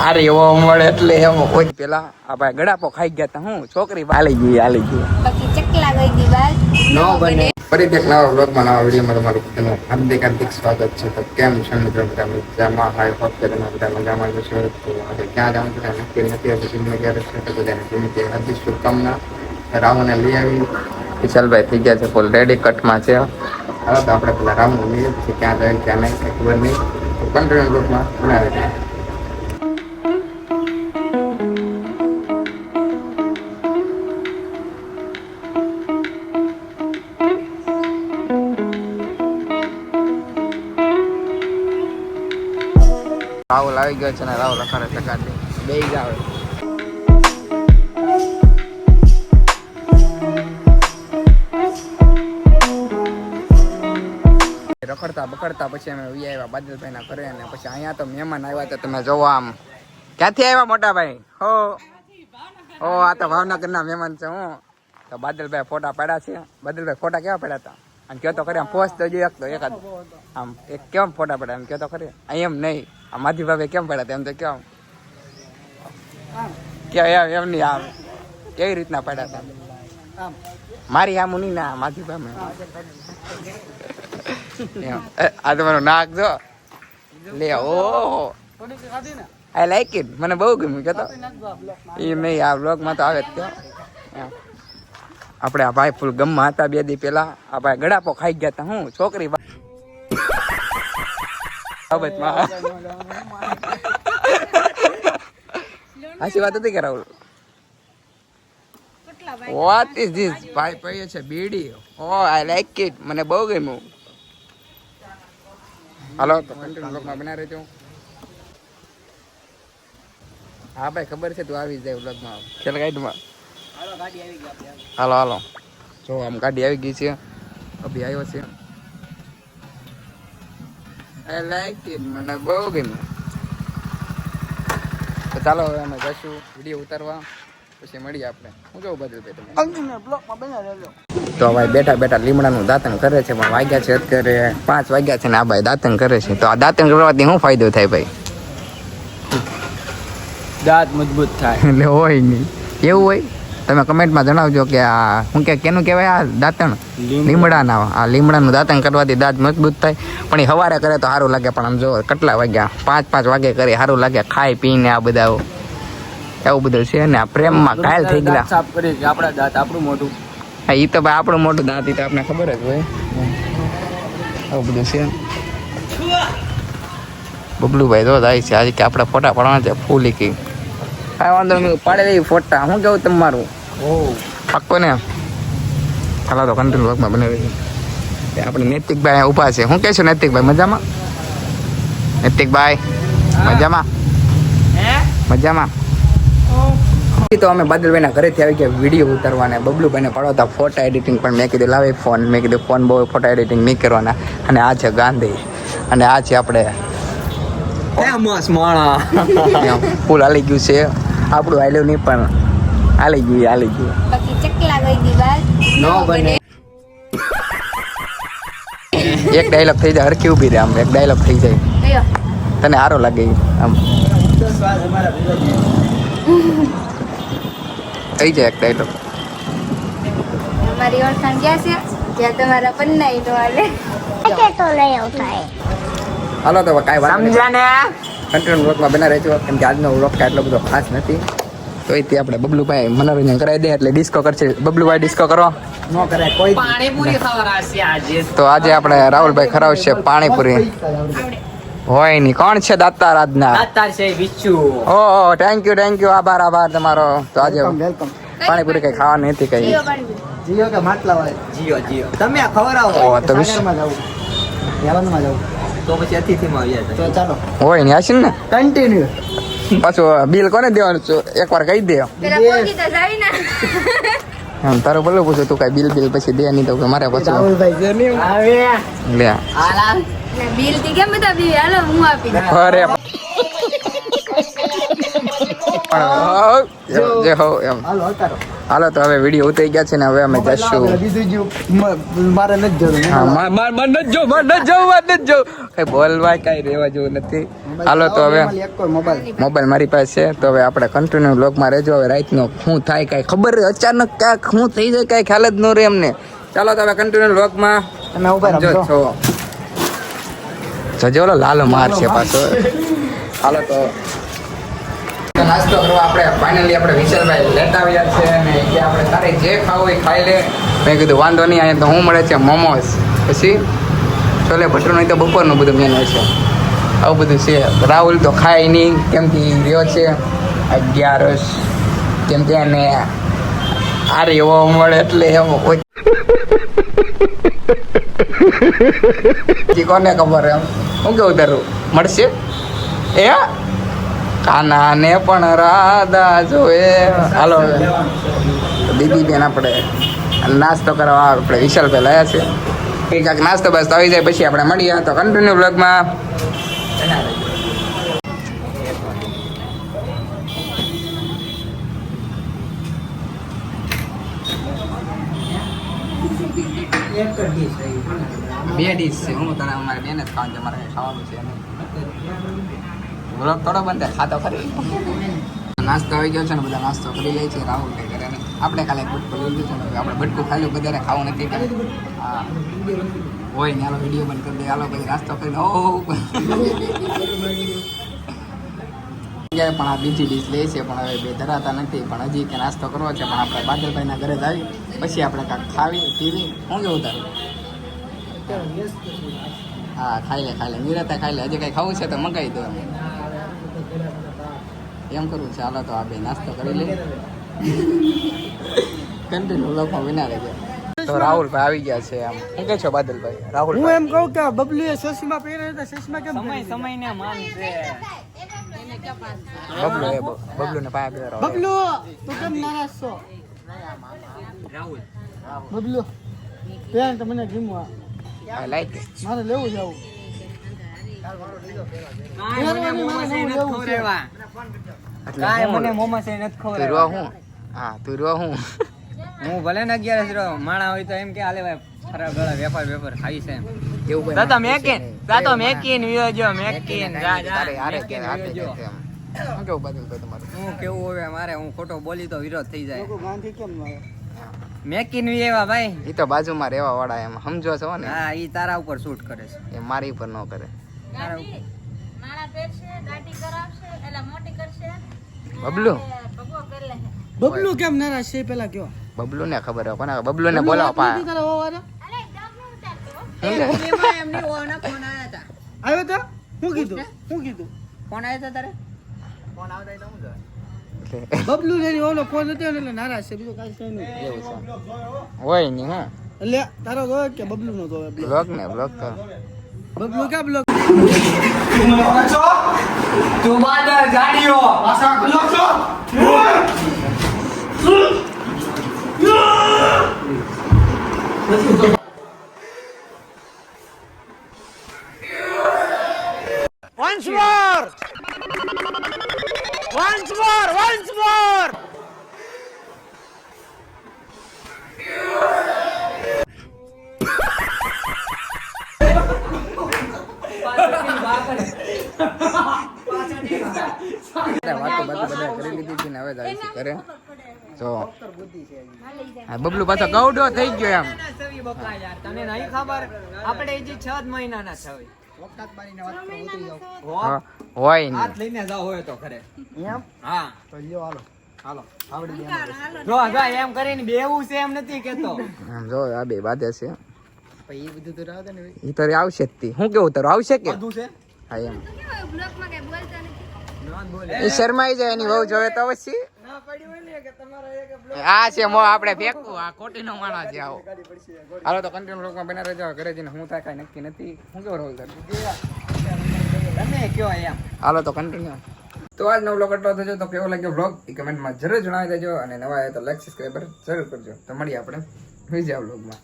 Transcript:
અરે એવો મળે એટલે એમ કોઈ પેલા આ ભાઈ ગળાપો ખાઈ ગયા તા હું છોકરી આલી ગઈ બાકી ચકલા ગઈ દી બાલ નો બને ફરીથી એક નવા બ્લોગમાં નવા વિડીયોમાં તમારું હાર્દિક સ્વાગત છે. તો કેમ છે મિત્રો બધા મજામાં? હાય હોપ કે તમે બધા મજામાં જશો. તો આજે ક્યાં જવાનું છે નક્કી નથી. હજી જિંદગી ક્યારે છે તો બધાને જિંદગી હાર્દિક શુભકામના. રામુને લઈ આવી વિશાલભાઈ થઈ ગયા છે ફૂલ રેડી કટમાં છે. હવે તો આપણે પેલા રામુ લઈએ પછી ક્યાં જાય ક્યાં નહીં કઈ ખબર નહીં. તો કન્ટિન્યુ બ્લોગમાં બનાવે છે. રાહુલ આવી ગયો છે ને રાહુલ અખાડે ચકાડી બે જ આવે. રખડતા બખડતા પછી અમે આવ્યા બાદલભાઈ ના ઘરે અને પછી અહીંયા તો મહેમાન આવ્યા હતા. તમે જોવો આમ ક્યાંથી આવ્યા મોટા ભાઈ? હો આ તો ભાવનગર ના મહેમાન છે. હું તો બાદલભાઈ ફોટા પાડ્યા છે. બાદલભાઈ ફોટા કેવા પડ્યા હતા અને કયો તો ખરી આમ પોસ્ટ તો એક તો એકાદ આમ એક કેમ ફોટા પડ્યા એમ કયો તો ખરી એમ નહીં આ માધી ભાભી કેમ પડ્યા હતા એમ તો કેમ એમ નહીં આમ કેવી રીતના પડ્યા હતા મારી આમ નહીં ના માધી ભાભી આ તમારું નાક જો લે ઓહો આઈ લાઈક ઇટ મને બહુ ગમ્યું કેતો એ નહીં આ બ્લોગમાં તો આવે જ કયો. આપણે આ ભાઈ ફૂલ ગમમાં હતા બે દી પેલા આ ભાઈ ગળાપો ખાઈ ગયા હતા હું છોકરી બાબતમાં હાચી વાત હતી કે રાહુલ? What is this? ભાઈ પીએ છે બીડી. ઓ આઈ લાઈક ઇટ મને બહુ ગમ્યું. હાલો તો કન્ટિન્યુ બ્લોગમાં બના રહેજો. હા ભાઈ ખબર છે તું આવી જાય બ્લોગમાં ખેલ ગાઈડમાં. હાલો જો આમ ગાડી આવી ગઈ છે. અભી આવ્યો છે. આઈ લાઈક ઇટ મને બહુ ગમ્યું. તો ચાલો હવે અમે જઈશું વિડીયો ઉતારવા પછી મળીએ આપણે. હું કેવું બધું તમે તો ભાઈ બેઠા બેઠા લીમડાનું દાંતણ કરે છે પણ વાગ્યા છે અત્યારે 5 વાગ્યા છે ને આ ભાઈ દાંતણ કરે છે. તો આ દાંતણ કરવાથી શું ફાયદો થાય ભાઈ? દાંત મજબૂત થાય એટલે હોય નહીં એવું હોય? તમે કમેન્ટમાં જણાવજો કે આ શું કે કેનું કહેવાય આ દાંતણ? લીમડાના. આ લીમડાનું દાંતણ કરવાથી દાંત મજબૂત થાય. પણ એ સવારે કરે તો સારું લાગે. પણ આમ જો કેટલા વાગ્યા 5 વાગે કરે સારું લાગે ખાઈ પીને આ બધા એવું બધું છે ને. આ પ્રેમમાં ઘાયલ થઈ ગયા. સાફ કરી કે આપણા દાંત આપણું મોટું. હા એ તો ભાઈ આપણું મોટું દાંત તો આપણે ખબર જ હોય. આવું બધું છે. બબલુભાઈ જો જાય છે આજે કે આપણે ફોટા પાડવાના છે ફૂલી કી. કાંઈ વાંધો નહીં પાડી દઈએ ફોટા. શું કેવું તમારું? પાક્કો ને? હાલો તો કન્ટિન્યુ વર્કમાં બનાવી છે. આપણે નૈતિકભાઈ ઊભા છે. શું કહેશું નૈતિકભાઈ? મજામાં? નૈતિકભાઈ મજામાં? મજામાં? તો અમે બાદલભાઈના ઘરેથી આવી ગયા વિડીયો ઉતારવાના. બબલુભાઈને પાડવાતા ફોટા એડિટિંગ પણ મેં કીધું લાવે ફોન. મેં કીધું ફોન બહુ ફોટા એડિટિંગ નહીં કરવાના. અને આ છે ગાંધી અને આ છે આપણે ફૂલ હાલી ગયું છે આપણું. હાલ્યું નહીં પણ હાલી ગયું. બાકી ચકલા ગઈ દી બાલ નો બને. એક ડાયલોગ થઈ જાય હરખી ઊભી રહે આમ. એક ડાયલોગ થઈ જાય તને સારો લાગે આમ થઈ જાય એક ડાયલોગ. અમારી ઓળખાણ ક્યાં છે જ્યાં તમારા પન્નાઈ નો હાલે તો લઈ આવતા. હાલો તો કાંઈ વાત સમજ્યા ને? કન્ટિન્યુ બ્લોગમાં બના રહેજો કેમ કે આજનો બ્લોગ એટલો બધો ખાસ નથી. તો એથી આપણે બબલુભાઈ મનોરંજન કરાવી દે એટલે ડિસ્કો કરશે. બબલુભાઈ ડિસ્કો કરો નો કરે કોઈ. પાણીપુરી ખવડાવશે આજે. તો આજે આપણે રાહુલભાઈ ખરાવશે પાણીપુરી. હોય નહીં કોણ છે દાતાર આજના? દાતાર છે વિચ્ચુ. ઓહો થેન્ક યુ આભાર તમારો. તો આજે પાણીપુરી કઈ ખાવાની નથી કઈ. જીઓ કે માટલા વાળા? જીઓ તમે ખવડાવો. ઓ તો માં જાવ યાવનમાં જાવ તો પછી અતિથિમાં આવી જાય. તો ચાલો હોય નહીં આશીન ને કન્ટિન્યુ. પાછું બિલ કોને દેવાનું? એકવાર કહી દે. પેલા પોગી તો જાય ને તારું બોલું પૂછું તું કઈ બિલ પછી દે નહીં તો મારે પછી રાહુલભાઈ જો નહીં આવે લે આલા બિલ થી કેમ બધા બી હાલો હું આપી દઉં. અરે જે હો એમ હાલો હટારો. હાલો તો હવે વિડીયો ઉતરી ગયા છે ને હવે અમે જશું. મારે નથી જરૂર. હા માર નથી જો કઈ બોલવા કઈ રહેવા જેવું નથી. હાલો તો હવે મોબાઈલ મારી પાસે છે તો હવે આપણે કન્ટિન્યુ બ્લોગમાં રહેજો. હવે રાતનો શું થાય કાંઈ ખબર અચાનક ક્યાંક શું થઈ જાય કાંઈ ખ્યાલ જ ન રહે એમને. ચાલો તો હવે કન્ટિન્યુ બ્લોગમાં તમે ઉભા જો રહો. છો જજો ઓલો લાલો માર છે પાછો. હાલો તો નાસ્તો કરવા આપણે ફાઇનલી આપણે વિશાલભાઈ લેતા આવ્યા છે અને કે આપણે તારે જે ખાવું એ ખાઈ લે. મેં કીધું વાંધો નહીં. અહીંયા તો શું મળે છે મોમોસ, પછી છોલે ભટુરનું નહીં તો બપોરનું બધું મેનુ છે. આવું બધું છે. રાહુલ તો ખાય નહીં કેમ કે રહ્યો છે 11 કેમ કે એને આ એવો મળે એટલે એવો કોઈ કોને ખબર એમ. હું કેવું તારું મળશે એ કાનાને પણ રાધા જોએ. હાલો દીદી બેન આપણે નાસ્તો કરવા આપણે વિશાલભાઈ લાયા છે. કંઈક નાસ્તો બસ આવી જાય પછી આપણે મળીએ. તો કન્ટિન્યુ બ્લોગમાં બે ડીશ છે. હું તને અમારે બેન જ ખાવાનું છે. અમારે કંઈ ખાવાનું છે વ્લોગ થોડો બંધ થાય. ખાતો ખરી નાસ્તો આવી ગયો છે ને બધા નાસ્તો કરી લે છે. રાહુલ કંઈ કરે નહીં. આપણે ખાલી એક બટકું લઈ લીધું છે. આપણે બટકું ખાલી બધાને ખાવું નથી કે હા હોય ને હાલો વિડીયો બંધ કરી દે. હાલો પછી નાસ્તો કરીને પણ આ બીજી ડીશ લે છે પણ હવે બે ધરાતા નથી. પણ હજી કે નાસ્તો કરવો છે પણ આપણે બાદલભાઈના ઘરે જ આવી પછી આપણે કાંઈક ખાવી પીવી. શું કેવું તારું? હા ખાઈ લે નિરાતે ખાઈ લે. હજી કંઈ ખાવું છે તો મંગાવી દો એમ કરવું છે. હાલો તો આ બે નાસ્તો કરી લે. કન્ટિન્યુ લોકો વિના રહી ગયા. તો રાહુલભાઈ આવી ગયા છે. આમ શું કહે છો બાદલભાઈ? રાહુલ હું એમ કહું કે બબલુએ ચશ્મા પહેર્યા હતા. ચશ્મા કેમ સમયને માન છે. બબલુ ને પાયા બેરો. બબલુ તું કેમ નારાજ છો? રાહુલ બબલુ પેન તો મને ગમ્યું. I like it. મારે લેવું છે આવું. કાંઈ મને મોમસ નથી તું ખવડાવવા. રો હું હા તું રો હું હું ભલે ને 11 રહો માણા હોય તો એમ કે હાલે ભાઈ ખરાબ ગળા વેપાર ખાઈ છે એમ. એવું કોઈ દાદા માણસ છે મેકીન નહીં. દાદા મેકીન વિયોજો મેકીન જા જા તારે હારે કે મેકીન હાથે વિયોજો. કે એમ. શું કેવું બાદલભાઈ તમારું? હું કેવું હવે મારે હું ખોટો બોલી તો વિરોધ થઈ જાય. લોકો ગાંધી કેમ ના આવે? મેકીન વિયેવા ભાઈ. એ તો બાજુમાં રહેવા વાળા એમ સમજો છો ને હા ઈ તારા ઉપર શૂટ કરે છે. એ મારી ઉપર ન કરે. તારા ઉપર. મારા પહેરશે, દાઢી કરાવશે, એટલે મોટી કરશે. બબલુ ભગવો કરી લે. બબલુ કેમ નારાજ છે પેલા કયો? બબલુ ને ખબર હોય કોને બબલુ ને બોલાવો પા અરે ડબ નું ઉતારતો. આવ્યો તો શું કીધું? ફોન આવ્યો તો તારે? બબલુ ને ઓલો ફોન હતો ને એટલે નારાજ છે. બીજું કાંઈ છે નહીં. એવું છે હોય નહીં હા એટલે તારો જોવે કે બબલુ નો જોવે? બ્લોગ ને બ્લોગ તો બબલુ ક્યાં બ્લોક? તું બાદર ગાડીઓ વાતો બધા કરી લીધી છે ને હવે જાય છે ઘરે. તો હા બબલુ પાછો ગૌડો થઈ ગયો એમ. તને નહીં ખબર આપણે હજી 6 જ મહિનાના છે હવે. હા, હોય નહીં હાથ લઈને જાવ હોય તો ખરે એમ હા તો લ્યો હાલો આવડી ગયા. જો જો એમ કરીને બેવું છે એમ નથી કેતો. આમ જો આ બે બાધે છે. પછી એ બધું તો રાહ દે ને ભાઈ. ઈ તો આવશે જ તી. શું કેવું તારું આવશે કે બધું છે હા એમ બ્લોકમાં કઈ બોલતા નથી. ના બોલે એ શરમાઈ જાય એની વહુ જોવે તો પછી ના પડી હોય ને કે તમારા એક આ છે મો આપણે ફેંકવું આ ખોટી નો માણસ છે આવો. હાલો તો કન્ટિન્યુ લોકમાં બના રહેજો. ઘરે જઈને હું થાય કાંઈ નક્કી નથી. શું કેવું રોલ તારું? તમે કયો એમ. હાલો તો કન્ટિન્યુ. તો આજ નવો બ્લોગ એટલો થયો. તો કેવો લાગ્યો બ્લોગ એ કમેન્ટમાં જરૂર જણાવી દેજો અને નવા આવે તો લાઈક સબસ્ક્રાઈબર જરૂર કરજો. તો મળીએ આપણે બીજા બ્લોગમાં.